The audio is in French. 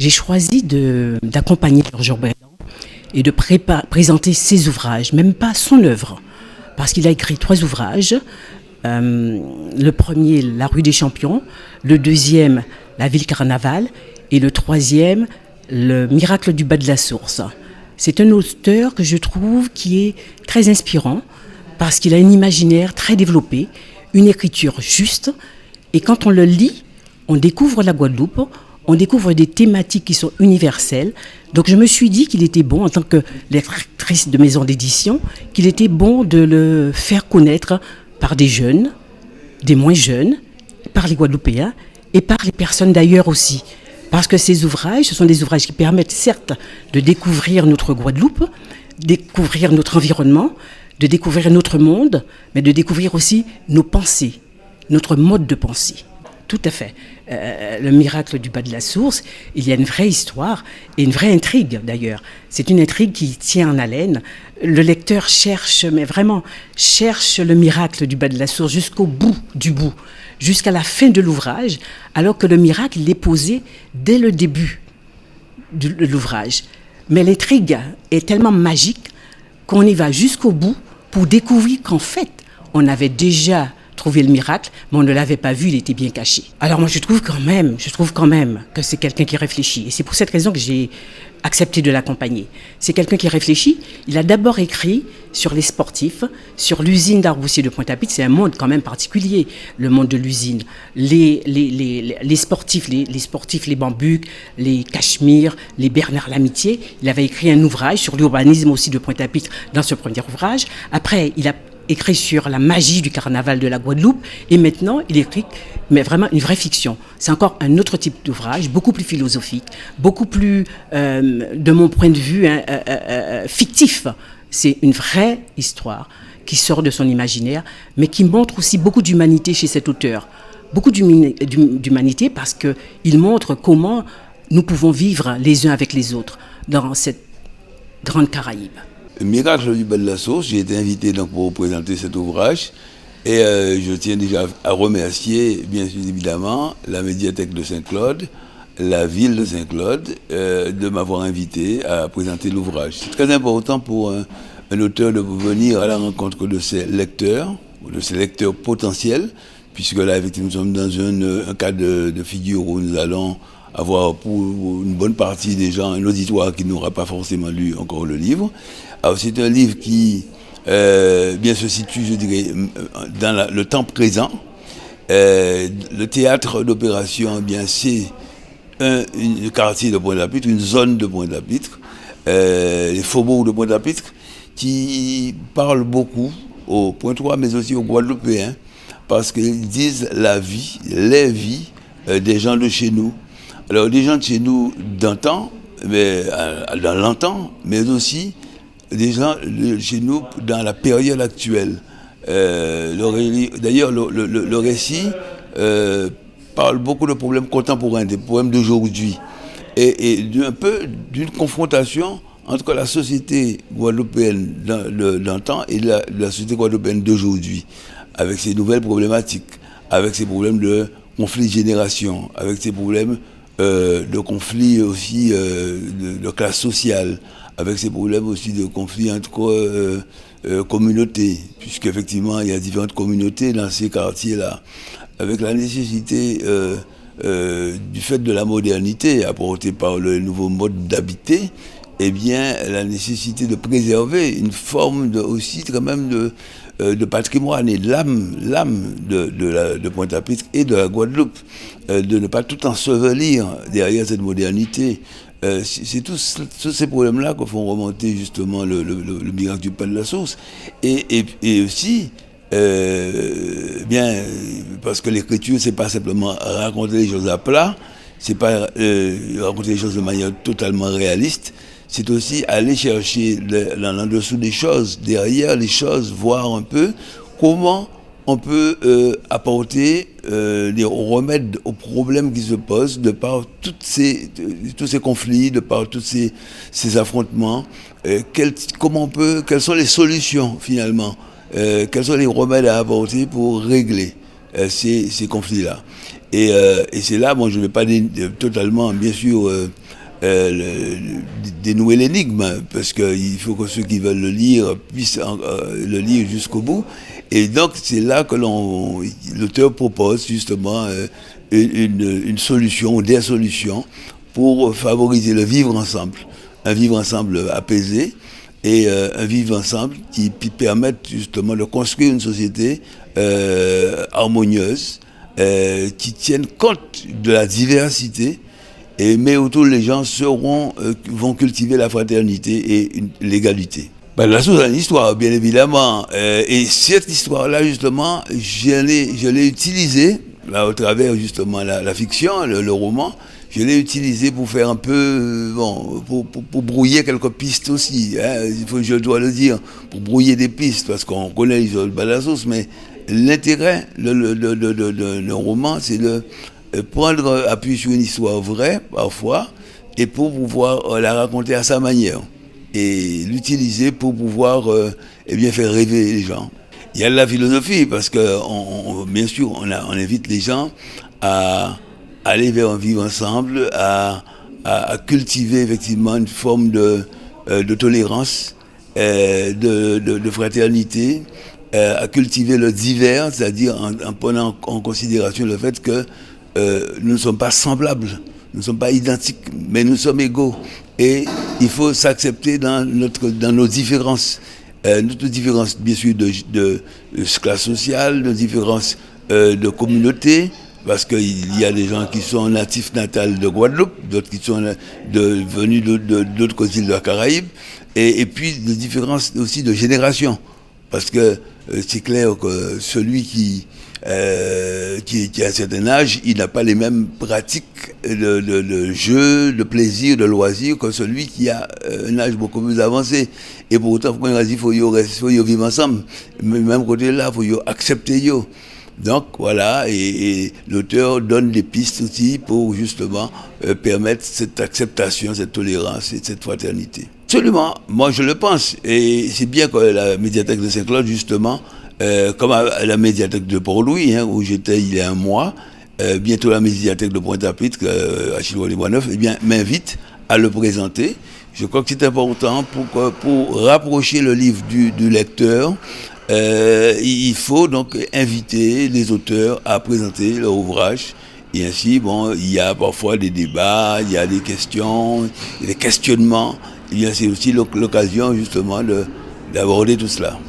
j'ai choisi d'accompagner Georges Berdan et de présenter ses ouvrages, même pas son œuvre, parce qu'il a écrit 3 ouvrages. Le premier, La rue des champions, le deuxième, La ville carnaval, et le troisième, Le miracle du bas de la source. C'est un auteur que je trouve qui est très inspirant, parce qu'il a un imaginaire très développé, une écriture juste, et quand on le lit, on découvre la Guadeloupe, on découvre des thématiques qui sont universelles. Donc je me suis dit qu'il était bon, en tant que lectrice de maison d'édition, qu'il était bon de le faire connaître par des jeunes, des moins jeunes, par les Guadeloupéens et par les personnes d'ailleurs aussi. Parce que ces ouvrages, ce sont des ouvrages qui permettent certes de découvrir notre Guadeloupe, découvrir notre environnement, de découvrir notre monde, mais de découvrir aussi nos pensées, notre mode de pensée. Tout à fait. Le miracle du bas de la source, il y a une vraie histoire et une vraie intrigue d'ailleurs. C'est une intrigue qui tient en haleine. Le lecteur cherche, mais vraiment, cherche le miracle du bas de la source jusqu'au bout du bout, jusqu'à la fin de l'ouvrage, alors que le miracle, il est posé dès le début de l'ouvrage. Mais l'intrigue est tellement magique qu'on y va jusqu'au bout pour découvrir qu'en fait, on avait déjà trouvé le miracle, mais on ne l'avait pas vu, il était bien caché. Alors moi, je trouve quand même que c'est quelqu'un qui réfléchit. Et c'est pour cette raison que j'ai accepté de l'accompagner. C'est quelqu'un qui réfléchit. Il a d'abord écrit sur les sportifs, sur l'usine d'Arboussier de Pointe-à-Pitre. C'est un monde quand même particulier, le monde de l'usine. Les sportifs, les Bambucs, les Cachemire, les Bernard Lamitié. Il avait écrit un ouvrage sur l'urbanisme aussi de Pointe-à-Pitre dans ce premier ouvrage. Après, il a écrit sur la magie du carnaval de la Guadeloupe, et maintenant il écrit mais vraiment une vraie fiction. C'est encore un autre type d'ouvrage, beaucoup plus philosophique, beaucoup plus, de mon point de vue, fictif. C'est une vraie histoire qui sort de son imaginaire, mais qui montre aussi beaucoup d'humanité chez cet auteur. Beaucoup d'humanité parce qu'il montre comment nous pouvons vivre les uns avec les autres dans cette grande Caraïbe. Miracle du bas de la source, j'ai été invité donc pour présenter cet ouvrage et je tiens déjà à remercier bien évidemment la médiathèque de Saint-Claude, la ville de Saint-Claude de m'avoir invité à présenter l'ouvrage. C'est très important pour un auteur de venir à la rencontre de ses lecteurs, ou de ses lecteurs potentiels, puisque là effectivement nous sommes dans un cas de figure où nous allons avoir pour une bonne partie des gens un auditoire qui n'aura pas forcément lu encore le livre. Alors c'est un livre qui bien se situe, je dirais, dans le temps présent. Le théâtre d'opération, eh bien c'est un quartier de Pointe-à-Pitre, une zone de Pointe-à-Pitre, les faubourgs de Pointe-à-Pitre, qui parlent beaucoup aux Pointois, mais aussi aux Guadeloupéens, parce qu'ils disent la vie, les vies des gens de chez nous. Alors, des gens de chez nous d'antan, dans l'antan, mais aussi des gens de chez nous dans la période actuelle. D'ailleurs, le récit parle beaucoup de problèmes contemporains, des problèmes d'aujourd'hui, et un peu d'une confrontation entre la société guadeloupéenne d'antan et la société guadeloupéenne d'aujourd'hui, avec ses nouvelles problématiques, avec ses problèmes de conflit de génération, avec ses problèmes de conflits aussi de classe sociale, avec ces problèmes aussi de conflits entre communautés, puisqu'effectivement il y a différentes communautés dans ces quartiers-là, avec la nécessité du fait de la modernité apportée par le nouveau mode d'habiter, eh bien la nécessité de préserver une forme aussi quand même de patrimoine et de l'âme de Pointe-à-Pitre et de la Guadeloupe, de ne pas tout ensevelir derrière cette modernité. C'est tous ces problèmes-là que font remonter justement le miracle du bas de la source. Et aussi, bien, parce que l'écriture, c'est pas simplement raconter les choses à plat, c'est pas raconter les choses de manière totalement réaliste, c'est aussi aller chercher en dessous des choses, derrière les choses, voir un peu comment on peut apporter des remèdes aux problèmes qui se posent de par tous ces conflits, de par tous ces affrontements. Quelles sont les solutions finalement, quels sont les remèdes à apporter pour régler ces conflits-là. Et c'est là, bon, je ne vais pas totalement, bien sûr, dénouer l'énigme, parce qu'il faut que ceux qui veulent le lire puissent le lire jusqu'au bout. Et donc, c'est là que l'auteur propose justement une solution, ou des solutions, pour favoriser le vivre ensemble. Un vivre ensemble apaisé, et un vivre ensemble qui permette justement de construire une société harmonieuse, qui tienne compte de la diversité, mais où tous les gens vont cultiver la fraternité et l'égalité. Ben, la source a une histoire, bien évidemment, et cette histoire-là, justement, je l'ai utilisée, là, au travers justement la fiction, le roman. Je l'ai utilisé pour faire un peu, pour brouiller quelques pistes aussi, hein, je dois le dire, pour brouiller des pistes, parce qu'on connaît Isolde Badajoz, mais l'intérêt d'un roman, c'est de prendre appui sur une histoire vraie, parfois, et pour pouvoir la raconter à sa manière, et l'utiliser pour pouvoir faire rêver les gens. Il y a de la philosophie, parce que, bien sûr, on invite les gens à aller vers un vivre ensemble, à cultiver effectivement une forme de tolérance, de fraternité, à cultiver le divers, c'est-à-dire en prenant en considération le fait que nous ne sommes pas semblables, nous ne sommes pas identiques, mais nous sommes égaux. Et il faut s'accepter dans nos différences. Notre différence, bien sûr, de classe sociale, nos différences de communauté, parce qu'il y a des gens qui sont natifs natals de Guadeloupe, d'autres qui sont venus d'autres côtés de la Caraïbe, et puis des différences aussi de génération. Parce que c'est clair que celui qui a un certain âge, il n'a pas les mêmes pratiques de jeu, de plaisir, de loisir que celui qui a un âge beaucoup plus avancé. Et pour autant, il faut vivre ensemble. Mais même côté là, il faut accepter yo. Donc voilà, et l'auteur donne des pistes aussi pour justement permettre cette acceptation, cette tolérance et cette fraternité. Absolument, moi je le pense. Et c'est bien que la médiathèque de Saint-Claude, justement, comme à la médiathèque de Port-Louis, où j'étais il y a un mois, bientôt la médiathèque de Pointe-à-Pitre, à Chillouat-les-Bois-Neufs, m'invite à le présenter. Je crois que c'est important pour rapprocher le livre du lecteur. Il faut donc inviter les auteurs à présenter leur ouvrage. Et ainsi, il y a parfois des débats, il y a des questions, des questionnements. C'est aussi l'occasion justement d'aborder tout cela.